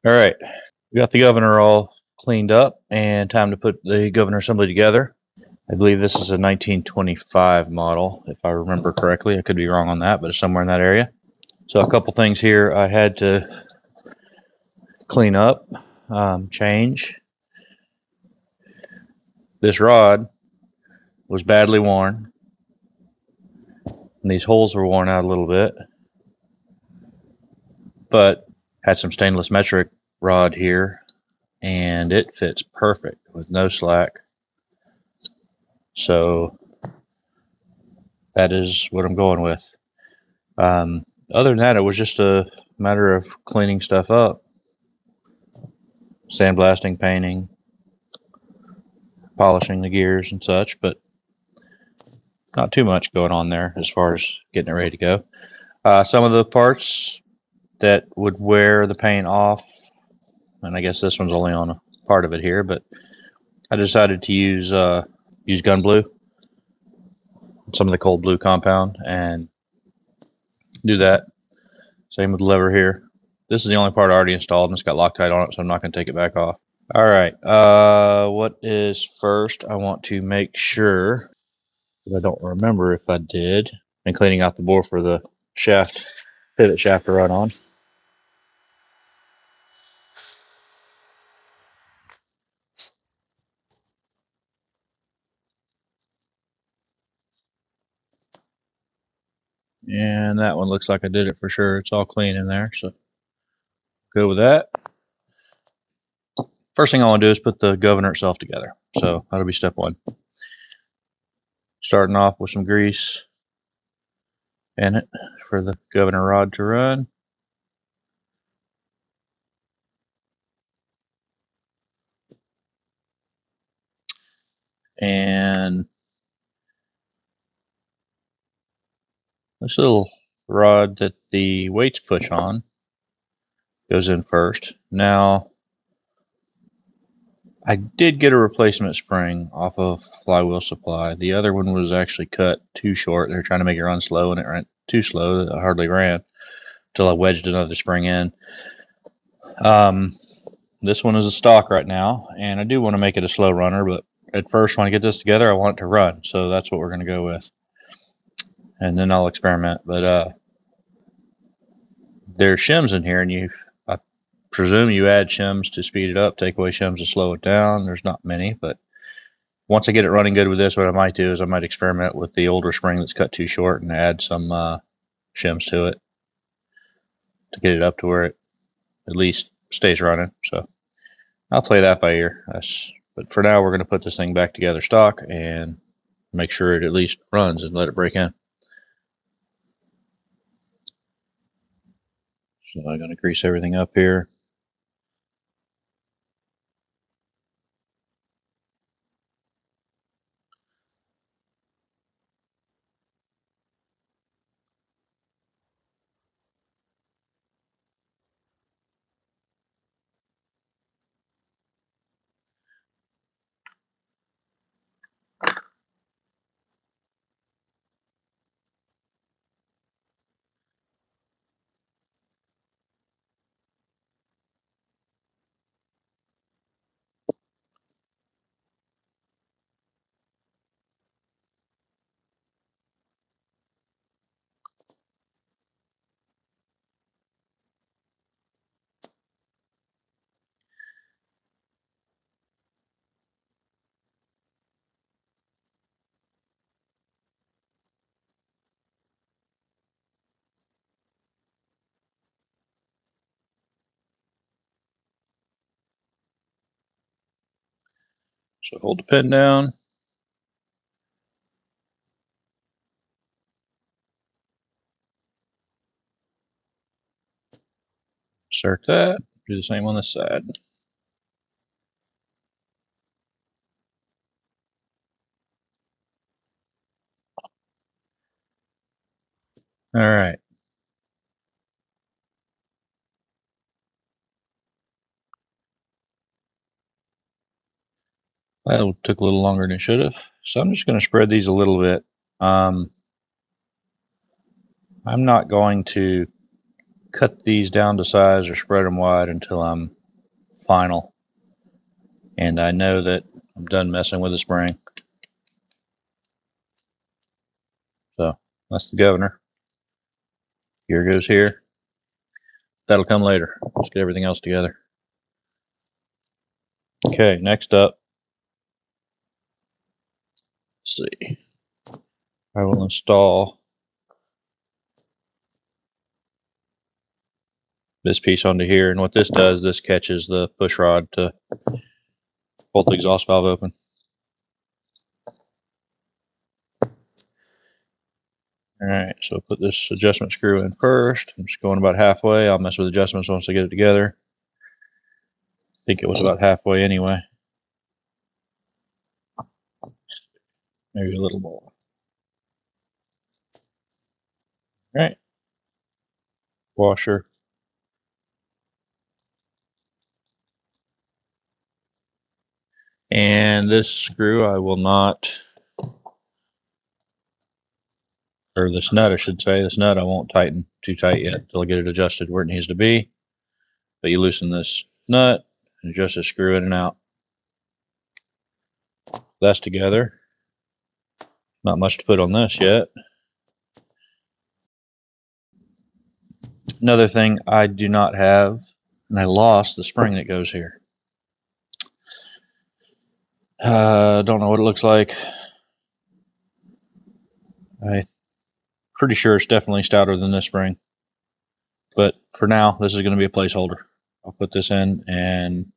All right, we got the governor all cleaned up and time to put the governor assembly together. I believe this is a 1925 model, if I remember correctly. I could be wrong on that, but it's somewhere in that area. So a couple things here I had to clean up, change. This rod was badly worn, and these holes were worn out a little bit, but had some stainless metric rod here, and it fits perfect with no slack. So that is what I'm going with. Other than that, it was just a matter of cleaning stuff up, sandblasting, painting, polishing the gears and such, but not too much going on there as far as getting it ready to go. Some of the parts that would wear the paint off, and I guess this one's only on a part of it here, but I decided to use gun blue, some of the cold blue compound, and do that. Same with the lever here. This is the only part I already installed, and it's got Loctite on it, so I'm not going to take it back off. All right, what is first? I want to make sure, because I don't remember if I did, and cleaning out the bore for the shaft, pivot shaft to run on. And that one looks like I did it for sure. It's all clean in there, so go with that. First thing I want to do is put the governor itself together. So that'll be step one. Starting off with some grease in it for the governor rod to run. And this little rod that the weights push on goes in first. Now, I did get a replacement spring off of Flywheel Supply. The other one was actually cut too short. They were trying to make it run slow, and it ran too slow. It hardly ran until I wedged another spring in. This one is a stock right now, and I do want to make it a slow runner, but at first when I get this together, I want it to run, so that's what we're going to go with. And then I'll experiment. But there's shims in here, and I presume you add shims to speed it up, take away shims to slow it down. There's not many, but once I get it running good with this, what I might do is I might experiment with the older spring that's cut too short and add some shims to it to get it up to where it at least stays running. So I'll play that by ear. But for now, we're going to put this thing back together stock and make sure it at least runs and let it break in. So I'm going to grease everything up here. So hold the pin down. Insert that. Do the same on this side. All right. That took a little longer than it should have. So I'm just going to spread these a little bit. I'm not going to cut these down to size or spread them wide until I'm final. And I know that I'm done messing with the spring. So that's the governor. Gear goes here. That'll come later. Let's get everything else together. Okay, next up, let's see. I will install this piece onto here, and what this does, this catches the push rod to bolt the exhaust valve open. Alright, so put this adjustment screw in first. I'm just going about halfway. I'll mess with adjustments once I get it together. I think it was about halfway anyway. Maybe a little more. Alright, washer. And this screw I will not, or this nut I should say, this nut I won't tighten too tight yet until I get it adjusted where it needs to be. But you loosen this nut and adjust the screw in and out. That's together. Not much to put on this yet. Another thing I do not have, and I lost the spring that goes here. Don't know what it looks like. I'm pretty sure it's definitely stouter than this spring. But for now, this is going to be a placeholder. I'll put this in and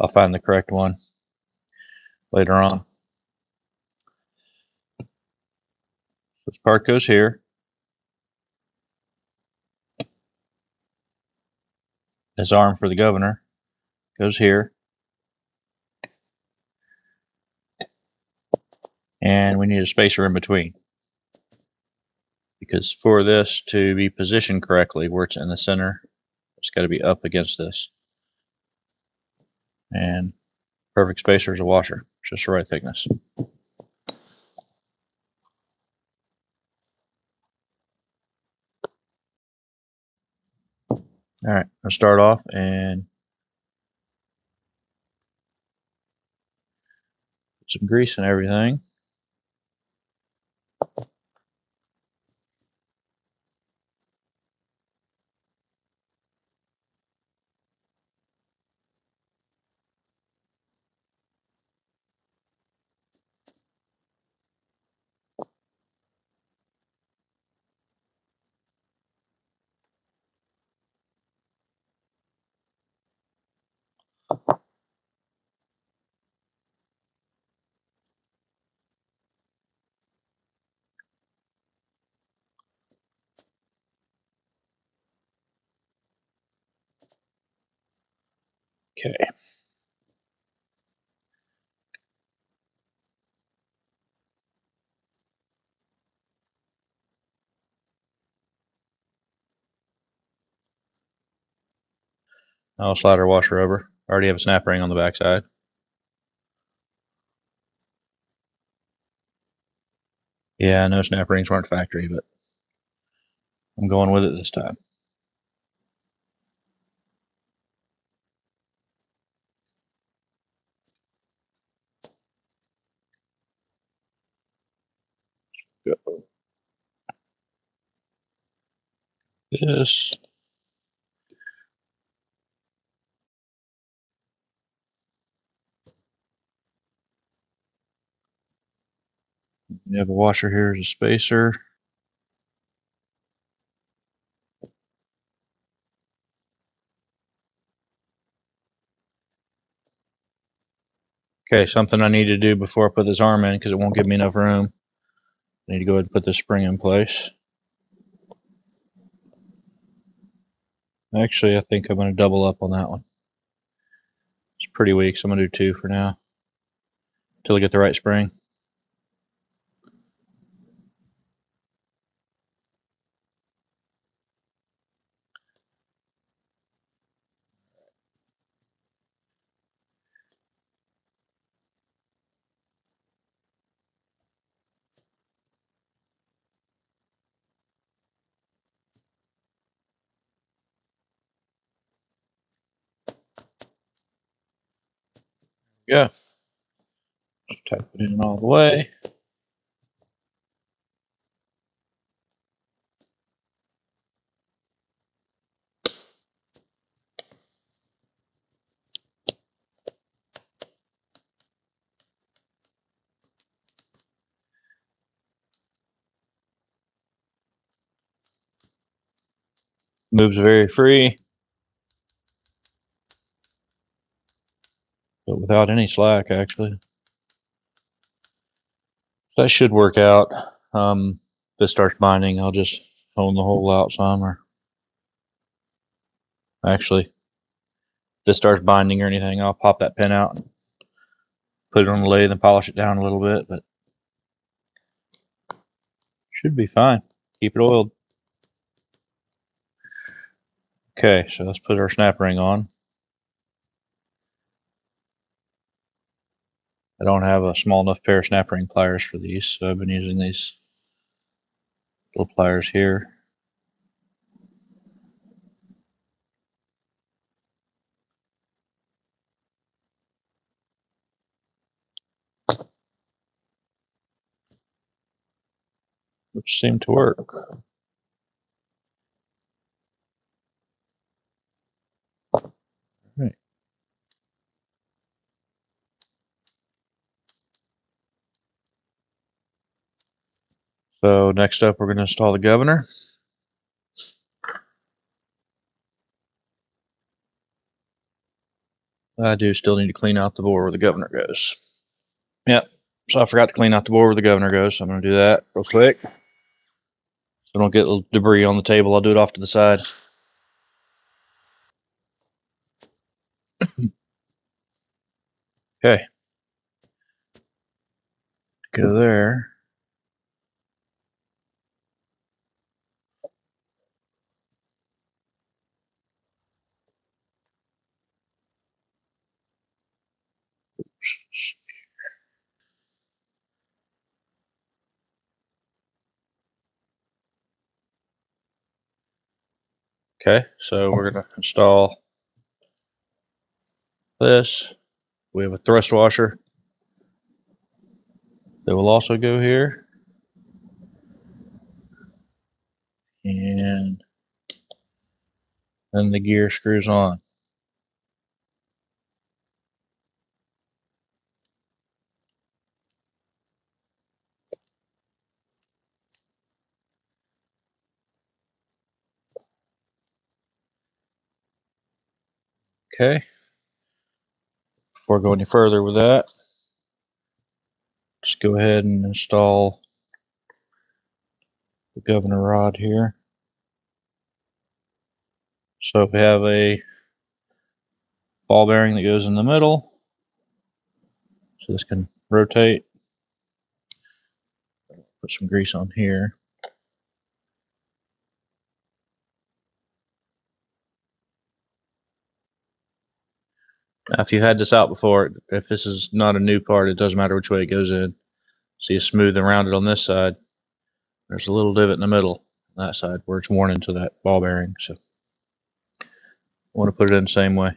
I'll find the correct one later on. This part goes here. This arm for the governor goes here. And we need a spacer in between. Because for this to be positioned correctly where it's in the center, it's got to be up against this. And perfect spacer is a washer, just the right thickness. Alright, I'll start off and put some grease and everything. Okay. I'll slide our washer over. I already have a snap ring on the back side. Yeah, I know snap rings weren't factory, but I'm going with it this time. Go. This. You have a washer here as a spacer. Okay, something I need to do before I put this arm in because it won't give me enough room. I need to go ahead and put this spring in place. Actually, I think I'm going to double up on that one. It's pretty weak, so I'm going to do 2 for now until I get the right spring. go. Type it in all the way. Moves very free, but without any slack actually. That should work out. If this starts binding, I'll just hone the hole out some, or actually, if this starts binding or anything, I'll pop that pin out and put it on the lathe and polish it down a little bit, but should be fine. Keep it oiled. Okay, so let's put our snap ring on. I don't have a small enough pair of snap ring pliers for these, so I've been using these little pliers here. Which seem to work. Right. So next up, we're going to install the governor. I do still need to clean out the bore where the governor goes. Yep, so I forgot to clean out the bore where the governor goes, so I'm going to do that real quick. So I don't get debris on the table, I'll do it off to the side. Okay, go there. Okay, so we're going to install this. We have a thrust washer that will also go here. And then the gear screws on. Okay, before I go any further with that, just go ahead and install the governor rod here. So we have a ball bearing that goes in the middle, so this can rotate. Put some grease on here. Now, if you had this out before, if this is not a new part, it doesn't matter which way it goes in. See, it's smooth and rounded on this side. There's a little divot in the middle on that side where it's worn into that ball bearing. So I want to put it in the same way.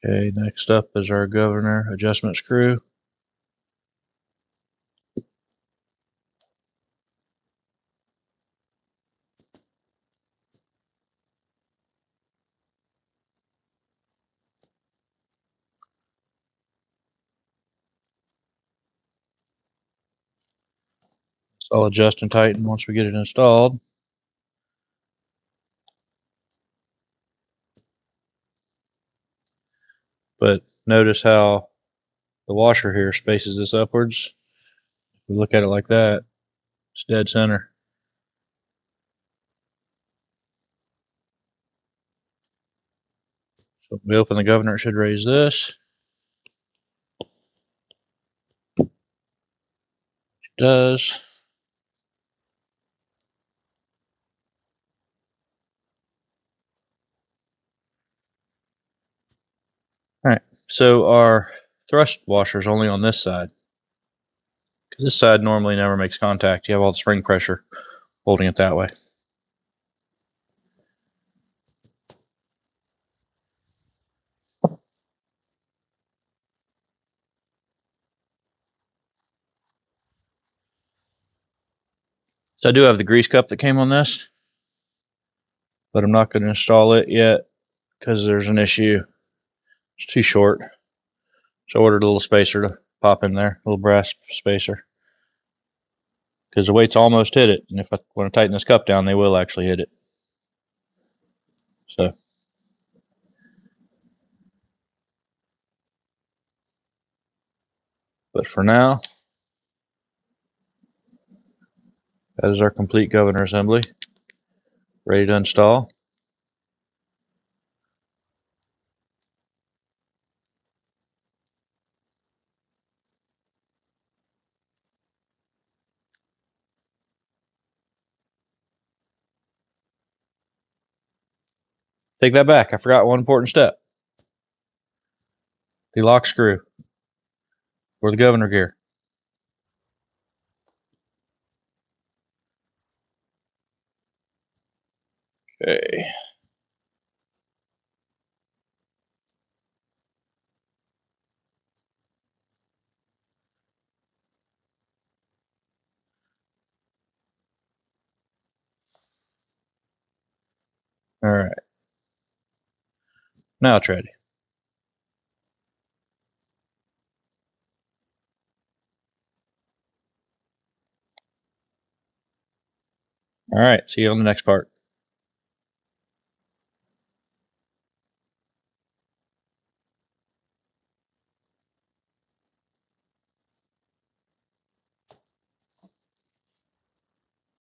Okay, next up is our governor adjustment screw. So I'll adjust and tighten once we get it installed. But notice how the washer here spaces this upwards. If we look at it like that, it's dead center. So if we open the governor, it should raise this. It does. Alright, so our thrust washer is only on this side. because this side normally never makes contact. You have all the spring pressure holding it that way. So I do have the grease cup that came on this, but I'm not going to install it yet because there's an issue. It's too short. So I ordered a little spacer to pop in there, a little brass spacer. Because the weights almost hit it, and if I want to tighten this cup down, they will actually hit it. So, but for now, that is our complete governor assembly, ready to install. Take that back. I forgot one important step. The lock screw for the governor gear. Okay. All right. Now it's ready. All right. See you on the next part.